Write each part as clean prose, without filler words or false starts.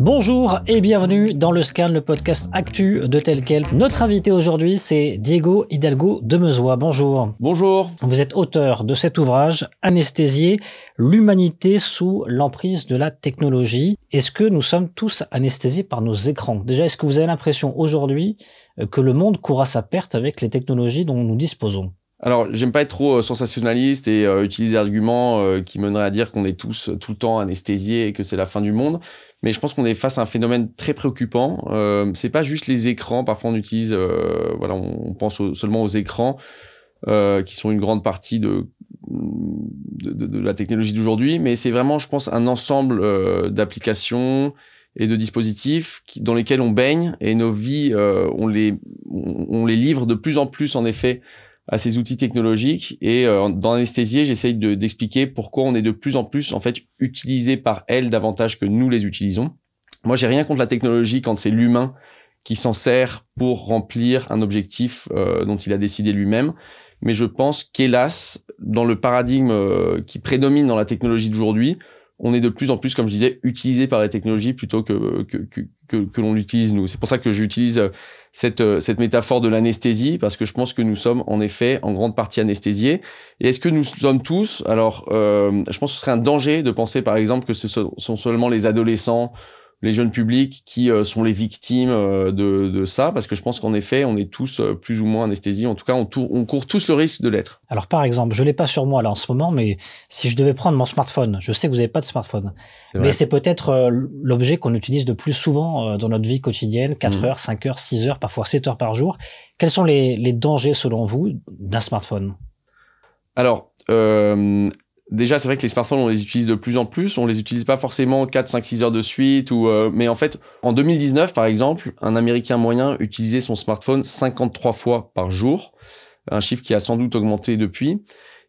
Bonjour et bienvenue dans le Scan, le podcast actu de Tel Quel. Notre invité aujourd'hui, c'est Diego Hidalgo de Meuzois. Bonjour. Bonjour. Vous êtes auteur de cet ouvrage, Anesthésié, l'humanité sous l'emprise de la technologie. Est-ce que nous sommes tous anesthésiés par nos écrans? Déjà, est-ce que vous avez l'impression aujourd'hui que le monde court à sa perte avec les technologies dont nous disposons? Alors, j'aime pas être trop sensationnaliste et utiliser des arguments qui meneraient à dire qu'on est tous tout le temps anesthésiés et que c'est la fin du monde. Mais je pense qu'on est face à un phénomène très préoccupant. C'est pas juste les écrans. Parfois, on utilise, on pense seulement aux écrans qui sont une grande partie de la technologie d'aujourd'hui. Mais c'est vraiment, je pense, un ensemble d'applications et de dispositifs dans lesquels on baigne et nos vies, on les livre de plus en plus, en effet, à ces outils technologiques. Et dans Anesthésié, j'essaye d'expliquer pourquoi on est de plus en plus en fait utilisé par elles davantage que nous les utilisons. Moi, j'ai rien contre la technologie quand c'est l'humain qui s'en sert pour remplir un objectif dont il a décidé lui-même. Mais je pense qu'hélas, dans le paradigme qui prédomine dans la technologie d'aujourd'hui, on est de plus en plus, comme je disais, utilisé par la technologie plutôt que l'on l'utilise nous. C'est pour ça que j'utilise cette métaphore de l'anesthésie, parce que je pense que nous sommes en effet en grande partie anesthésiés. Et est-ce que nous sommes tous? Alors, je pense que ce serait un danger de penser, par exemple, que ce sont seulement les adolescents, les jeunes publics qui sont les victimes de ça, parce que je pense qu'en effet, on est tous plus ou moins anesthésiés. En tout cas, on court tous le risque de l'être. Alors par exemple, je l'ai pas sur moi là en ce moment, mais si je devais prendre mon smartphone, je sais que vous n'avez pas de smartphone, mais c'est peut-être l'objet qu'on utilise de plus souvent dans notre vie quotidienne, 4 heures, 5 heures, 6 heures, parfois 7 heures par jour. Quels sont les dangers selon vous d'un smartphone? Alors, déjà, c'est vrai que les smartphones, on les utilise de plus en plus. On les utilise pas forcément 4, 5, 6 heures de suite. Mais en fait, en 2019, par exemple, un Américain moyen utilisait son smartphone 53 fois par jour. Un chiffre qui a sans doute augmenté depuis.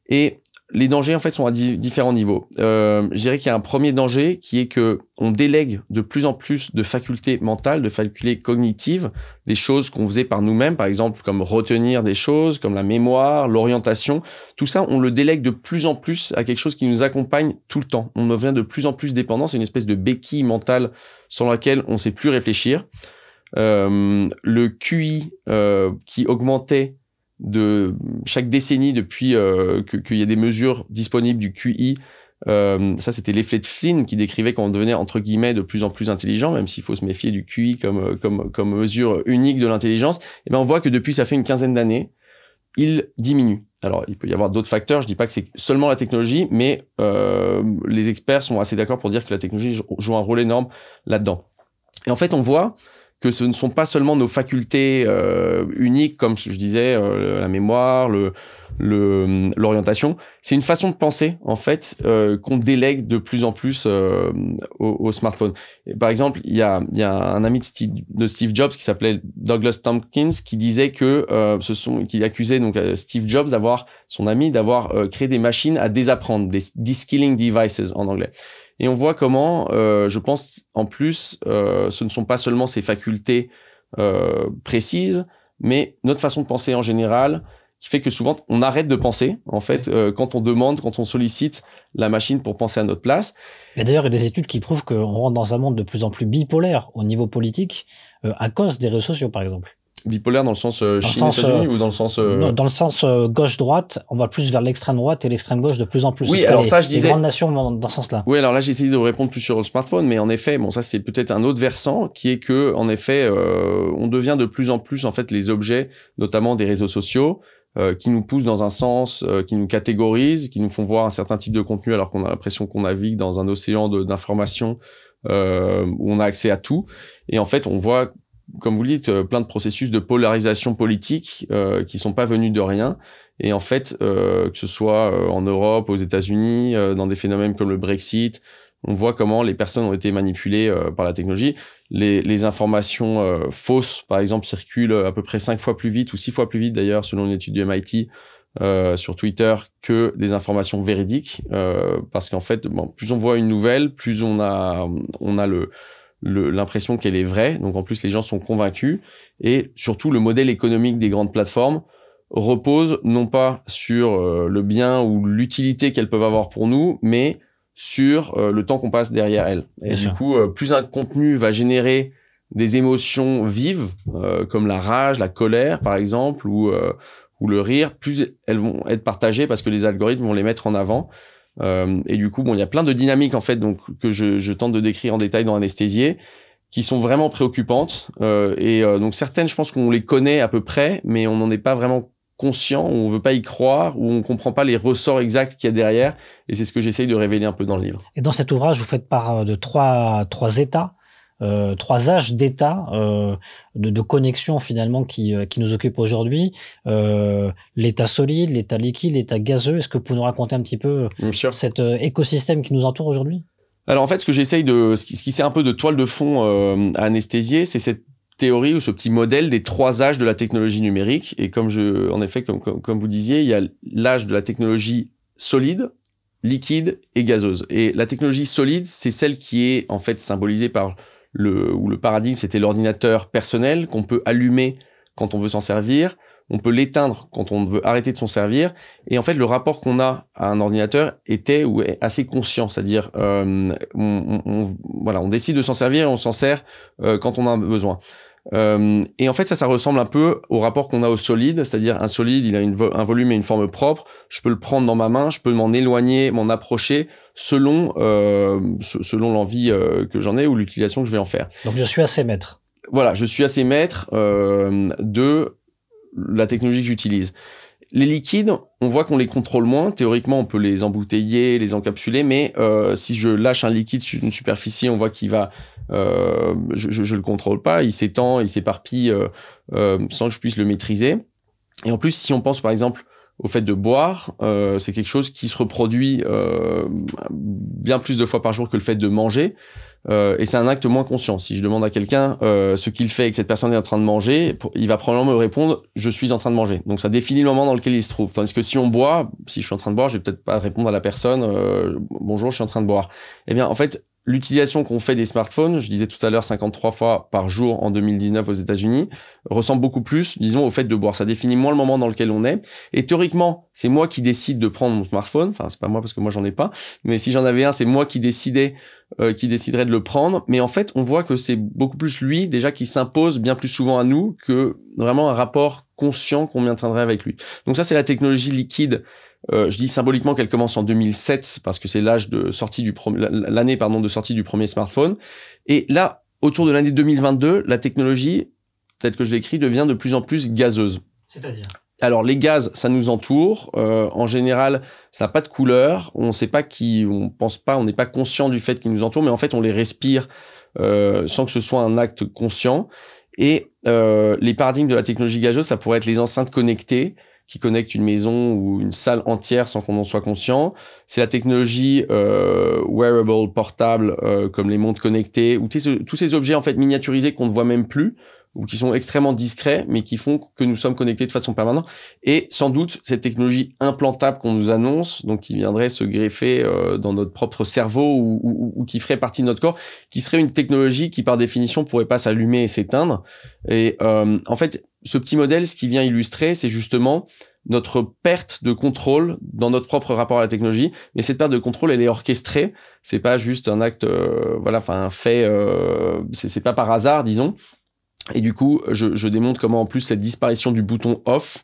Et les dangers, en fait, sont à différents niveaux. Je dirais qu'il y a un premier danger qui est que on délègue de plus en plus de facultés mentales, de facultés cognitives, des choses qu'on faisait par nous-mêmes, par exemple, comme retenir des choses, comme la mémoire, l'orientation. Tout ça, on le délègue de plus en plus à quelque chose qui nous accompagne tout le temps. On devient de plus en plus dépendant. C'est une espèce de béquille mentale sans laquelle on ne sait plus réfléchir. Le QI qui augmentait de chaque décennie depuis qu'il y a des mesures disponibles du QI. Ça, c'était l'effet de Flynn qui décrivait qu'on devenait, entre guillemets, de plus en plus intelligent, même s'il faut se méfier du QI comme mesure unique de l'intelligence. Et ben, on voit que depuis, ça fait une quinzaine d'années, il diminue. Alors, il peut y avoir d'autres facteurs. Je dis pas que c'est seulement la technologie, mais les experts sont assez d'accord pour dire que la technologie joue un rôle énorme là-dedans. Et en fait, on voit que ce ne sont pas seulement nos facultés uniques, comme je disais, la mémoire, l'orientation. C'est une façon de penser, en fait, qu'on délègue de plus en plus au smartphone. Et par exemple, il y a un ami de Steve Jobs qui s'appelait Douglas Tompkins qui disait que qu'il accusait donc Steve Jobs son ami d'avoir créé des machines à désapprendre, des de-skilling devices en anglais. Et on voit comment, je pense, en plus, ce ne sont pas seulement ces facultés précises, mais notre façon de penser en général, qui fait que souvent, on arrête de penser, en fait, quand on demande, quand on sollicite la machine pour penser à notre place. Et d'ailleurs, il y a des études qui prouvent qu'on rentre dans un monde de plus en plus bipolaire au niveau politique, à cause des réseaux sociaux, par exemple. Bipolaire dans le sens Chine-États-Unis ou dans le sens Non, dans le sens gauche-droite, on va plus vers l'extrême droite et l'extrême gauche de plus en plus. Oui, alors ça, je disais. Les grandes nations vont dans ce sens-là. Oui, alors là, j'ai essayé de répondre plus sur le smartphone, mais en effet, bon, ça c'est peut-être un autre versant qui est que, en effet, on devient de plus en plus en fait les objets, notamment des réseaux sociaux, qui nous poussent dans un sens, qui nous catégorisent, qui nous font voir un certain type de contenu, alors qu'on a l'impression qu'on navigue dans un océan d'informations où on a accès à tout. Et en fait, on voit, comme vous le dites, plein de processus de polarisation politique qui sont pas venus de rien. Et en fait, que ce soit en Europe, aux États-Unis, dans des phénomènes comme le Brexit, on voit comment les personnes ont été manipulées par la technologie. Les informations fausses, par exemple, circulent à peu près 5 fois plus vite, ou 6 fois plus vite d'ailleurs, selon une étude du MIT, sur Twitter, que des informations véridiques. Parce qu'en fait, bon, plus on voit une nouvelle, plus on a l'impression qu'elle est vraie. Donc en plus, les gens sont convaincus. Et surtout, le modèle économique des grandes plateformes repose non pas sur le bien ou l'utilité qu'elles peuvent avoir pour nous, mais sur le temps qu'on passe derrière elle. Et Bien du sûr. coup, plus un contenu va générer des émotions vives, comme la rage, la colère, par exemple, ou le rire, plus elles vont être partagées parce que les algorithmes vont les mettre en avant. Et du coup, bon, il y a plein de dynamiques, en fait, donc, que je tente de décrire en détail dans Anesthésié, qui sont vraiment préoccupantes. Donc, certaines, je pense qu'on les connaît à peu près, mais on n'en est pas vraiment conscient, ou on veut pas y croire, ou on comprend pas les ressorts exacts qu'il y a derrière. Et c'est ce que j'essaye de révéler un peu dans le livre. Et dans cet ouvrage, vous faites part de trois états, trois âges d'état de connexion finalement qui nous occupent aujourd'hui. L'état solide, l'état liquide, l'état gazeux. Est-ce que vous pouvez nous raconter un petit peu cet écosystème qui nous entoure aujourd'hui? Alors en fait, ce que j'essaye ce qui sert un peu de toile de fond à Anesthésié, c'est cette théorie ou ce petit modèle des trois âges de la technologie numérique. Et comme vous disiez, il y a l'âge de la technologie solide, liquide et gazeuse. Et la technologie solide, c'est celle qui est en fait symbolisée par le paradigme, c'était l'ordinateur personnel qu'on peut allumer quand on veut s'en servir, on peut l'éteindre quand on veut arrêter de s'en servir. Et en fait, le rapport qu'on a à un ordinateur est assez conscient, c'est-à-dire on décide de s'en servir et on s'en sert quand on en a besoin. Et en fait, ça ressemble un peu au rapport qu'on a au solide, c'est-à-dire un solide, il a un volume et une forme propre. Je peux le prendre dans ma main, je peux m'en éloigner, m'en approcher selon l'envie que j'en ai ou l'utilisation que je vais en faire. Donc, je suis assez maître. Voilà, je suis assez maître de la technologie que j'utilise. Les liquides, on voit qu'on les contrôle moins. Théoriquement, on peut les embouteiller, les encapsuler, mais si je lâche un liquide sur une superficie, on voit qu'il va... je le contrôle pas, il s'étend, il s'éparpille sans que je puisse le maîtriser. Et en plus, si on pense par exemple au fait de boire, c'est quelque chose qui se reproduit bien plus de fois par jour que le fait de manger. Et c'est un acte moins conscient. Si je demande à quelqu'un ce qu'il fait et que cette personne est en train de manger, il va probablement me répondre « je suis en train de manger ». Donc ça définit le moment dans lequel il se trouve. Tandis que si on boit, si je suis en train de boire, je vais peut-être pas répondre à la personne « bonjour, je suis en train de boire ». Eh bien, en fait, l'utilisation qu'on fait des smartphones, je disais tout à l'heure 53 fois par jour en 2019 aux États-Unis, ressemble beaucoup plus, disons, au fait de boire. Ça définit moins le moment dans lequel on est. Et théoriquement, c'est moi qui décide de prendre mon smartphone. Enfin, c'est pas moi parce que moi j'en ai pas. Mais si j'en avais un, c'est moi qui déciderais de le prendre. Mais en fait, on voit que c'est beaucoup plus lui déjà qui s'impose bien plus souvent à nous que vraiment un rapport conscient qu'on maintiendrait avec lui. Donc ça, c'est la technologie liquide. Je dis symboliquement qu'elle commence en 2007 parce que c'est l'âge de sortie l'année de sortie du premier smartphone. Et là, autour de l'année 2022, la technologie, telle que je l'écris, devient de plus en plus gazeuse. C'est-à-dire? Alors les gaz, ça nous entoure. En général, ça n'a pas de couleur. On sait pas on pense pas, on n'est pas conscient du fait qu'ils nous entourent, mais en fait, on les respire sans que ce soit un acte conscient. Et les paradigmes de la technologie gazeuse, ça pourrait être les enceintes connectées qui connectent une maison ou une salle entière sans qu'on en soit conscient. C'est la technologie wearable, portable, comme les montres connectées, ou tous ces objets en fait miniaturisés qu'on ne voit même plus, ou qui sont extrêmement discrets, mais qui font que nous sommes connectés de façon permanente. Et sans doute, cette technologie implantable qu'on nous annonce, donc qui viendrait se greffer dans notre propre cerveau ou qui ferait partie de notre corps, qui serait une technologie qui, par définition, pourrait pas s'allumer et s'éteindre. Et en fait, ce petit modèle, ce qui vient illustrer, c'est justement notre perte de contrôle dans notre propre rapport à la technologie. Mais cette perte de contrôle, elle est orchestrée. C'est pas juste un acte, un fait. C'est pas par hasard, disons. Et du coup, je démontre comment en plus cette disparition du bouton off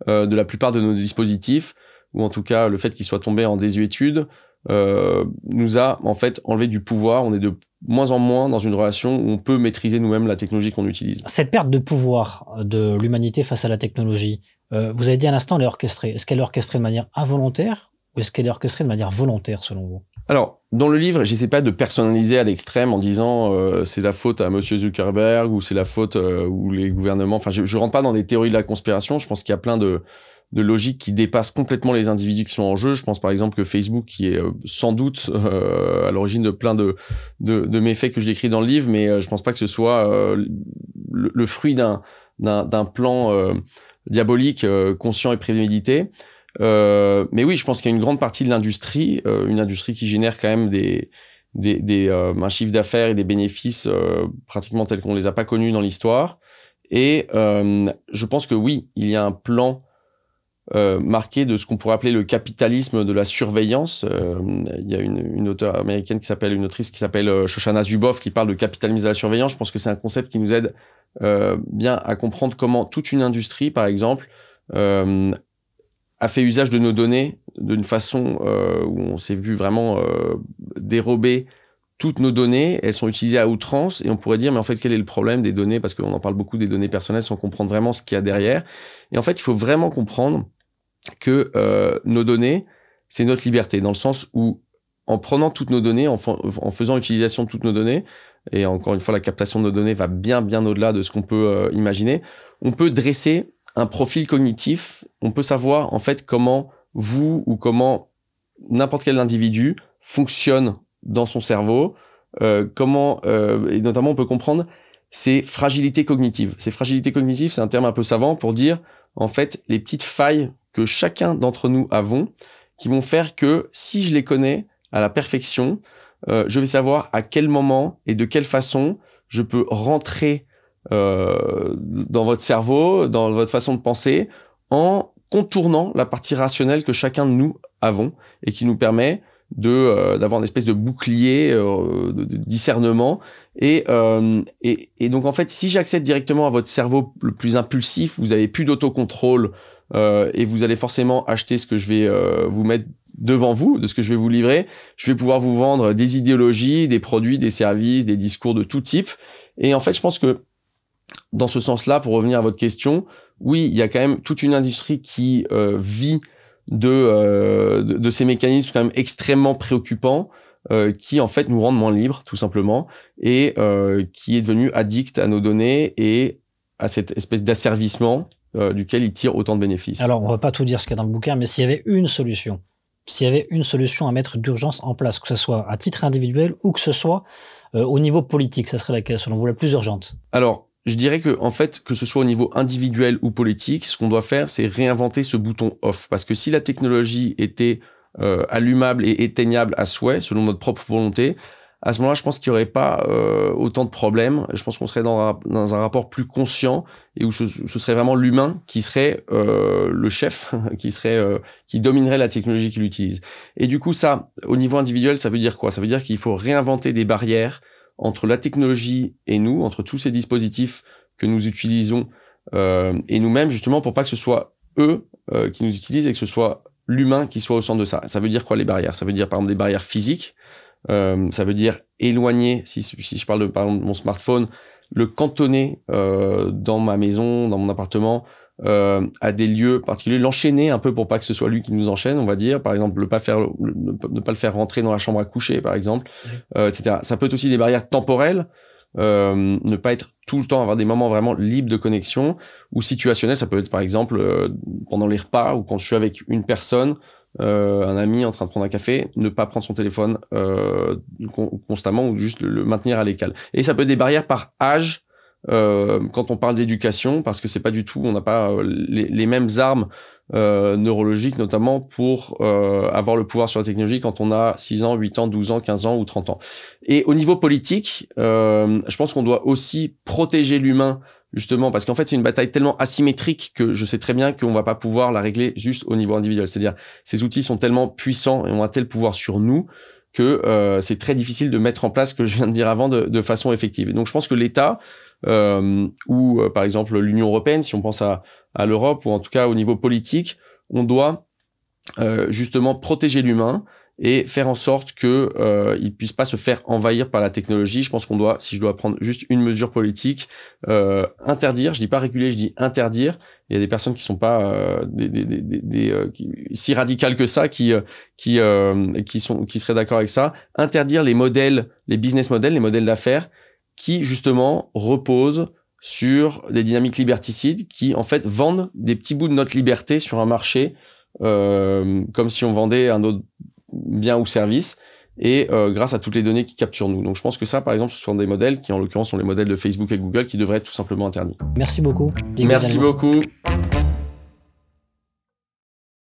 de la plupart de nos dispositifs, ou en tout cas le fait qu'il soit tombé en désuétude, nous a en fait enlevé du pouvoir. On est de moins en moins dans une relation où on peut maîtriser nous-mêmes la technologie qu'on utilise. Cette perte de pouvoir de l'humanité face à la technologie, vous avez dit à l'instant, elle est orchestrée. Est-ce qu'elle est orchestrée de manière involontaire ou est-ce qu'elle est orchestrée de manière volontaire selon vous? Alors, dans le livre, j'essaie pas de personnaliser à l'extrême en disant c'est la faute à Monsieur Zuckerberg ou c'est la faute ou les gouvernements. Enfin, je rentre pas dans des théories de la conspiration. Je pense qu'il y a plein de logiques qui dépassent complètement les individus qui sont en jeu. Je pense par exemple que Facebook, qui est sans doute à l'origine de plein de méfaits que je décris dans le livre, mais je pense pas que ce soit le fruit d'un plan diabolique conscient et prémédité. Mais oui, je pense qu'il y a une grande partie de l'industrie, une industrie qui génère quand même un chiffre d'affaires et des bénéfices pratiquement tels qu'on les a pas connus dans l'histoire. Et je pense que oui, il y a un plan marqué de ce qu'on pourrait appeler le capitalisme de la surveillance. Il y a une auteure américaine une autrice qui s'appelle Shoshana Zuboff qui parle de capitalisme de la surveillance. Je pense que c'est un concept qui nous aide bien à comprendre comment toute une industrie, par exemple, a fait usage de nos données d'une façon où on s'est vu vraiment dérober toutes nos données. Elles sont utilisées à outrance et on pourrait dire mais en fait quel est le problème des données, parce qu'on en parle beaucoup des données personnelles sans comprendre vraiment ce qu'il y a derrière. Et en fait il faut vraiment comprendre que nos données c'est notre liberté, dans le sens où en prenant toutes nos données, en faisant utilisation de toutes nos données, et encore une fois la captation de nos données va bien au-delà de ce qu'on peut imaginer, on peut dresser un profil cognitif, on peut savoir en fait comment vous ou comment n'importe quel individu fonctionne dans son cerveau, et notamment on peut comprendre ses fragilités cognitives. Ces fragilités cognitives, c'est un terme un peu savant pour dire en fait les petites failles que chacun d'entre nous avons, qui vont faire que si je les connais à la perfection, je vais savoir à quel moment et de quelle façon je peux rentrer dans votre cerveau, dans votre façon de penser, en contournant la partie rationnelle que chacun de nous avons et qui nous permet d'avoir une espèce de bouclier de discernement et donc en fait si j'accède directement à votre cerveau le plus impulsif, vous avez plus d'autocontrôle et vous allez forcément acheter ce que je vais vous mettre devant vous, de ce que je vais vous livrer. Je vais pouvoir vous vendre des idéologies, des produits, des services, des discours de tout type. Et en fait je pense que dans ce sens-là, pour revenir à votre question, oui, il y a quand même toute une industrie qui vit de ces mécanismes quand même extrêmement préoccupants qui en fait nous rendent moins libres tout simplement et qui est devenu addict à nos données et à cette espèce d'asservissement duquel il tire autant de bénéfices. Alors on va pas tout dire ce qu'il y a dans le bouquin, mais s'il y avait une solution à mettre d'urgence en place, que ce soit à titre individuel ou que ce soit au niveau politique, ça serait laquelle selon vous la plus urgente? Alors je dirais que, en fait, que ce soit au niveau individuel ou politique, ce qu'on doit faire, c'est réinventer ce bouton off. Parce que si la technologie était allumable et éteignable à souhait, selon notre propre volonté, à ce moment-là, je pense qu'il n'y aurait pas autant de problèmes. Je pense qu'on serait dans un rapport plus conscient et où ce serait vraiment l'humain qui serait le chef, qui dominerait la technologie qu'il utilise. Et du coup, ça, au niveau individuel, ça veut dire quoi? Ça veut dire qu'il faut réinventer des barrières entre la technologie et nous, entre tous ces dispositifs que nous utilisons et nous-mêmes, justement, pour pas que ce soit eux qui nous utilisent et que ce soit l'humain qui soit au centre de ça. Ça veut dire quoi les barrières? Ça veut dire par exemple des barrières physiques, ça veut dire éloigner, si je parle par exemple de mon smartphone, le cantonner dans ma maison, dans mon appartement, à des lieux particuliers, l'enchaîner un peu pour pas que ce soit lui qui nous enchaîne, on va dire, par exemple ne pas le faire rentrer dans la chambre à coucher, par exemple, etc. Ça peut être aussi des barrières temporelles, ne pas être tout le temps, avoir des moments vraiment libres de connexion, ou situationnels, ça peut être par exemple pendant les repas ou quand je suis avec une personne, un ami en train de prendre un café, ne pas prendre son téléphone constamment ou juste le maintenir à l'écart. Et ça peut être des barrières par âge, quand on parle d'éducation, parce que c'est pas du tout, on n'a pas les mêmes armes neurologiques, notamment pour avoir le pouvoir sur la technologie quand on a 6 ans, 8 ans, 12 ans, 15 ans ou 30 ans. Et au niveau politique, je pense qu'on doit aussi protéger l'humain, justement, parce qu'en fait, c'est une bataille tellement asymétrique que je sais très bien qu'on va pas pouvoir la régler juste au niveau individuel. C'est-à-dire, ces outils sont tellement puissants et ont un tel pouvoir sur nous que c'est très difficile de mettre en place ce que je viens de dire avant de façon effective. Et donc, je pense que l'État ou par exemple l'Union européenne, si on pense à l'Europe, ou en tout cas au niveau politique, on doit justement protéger l'humain et faire en sorte que il puisse pas se faire envahir par la technologie. Je pense qu'on doit, si je dois prendre juste une mesure politique, interdire, je dis pas réguler, je dis interdire. Il y a des personnes qui sont pas si radicales que ça, qui seraient d'accord avec ça. Interdire les modèles, les business models, les modèles d'affaires qui justement reposent sur des dynamiques liberticides qui en fait vendent des petits bouts de notre liberté sur un marché comme si on vendait un autre bien ou service et grâce à toutes les données qui capturent nous. Donc je pense que ça par exemple ce sont des modèles qui en l'occurrence sont les modèles de Facebook et Google qui devraient être tout simplement interdits. Merci beaucoup. Merci beaucoup.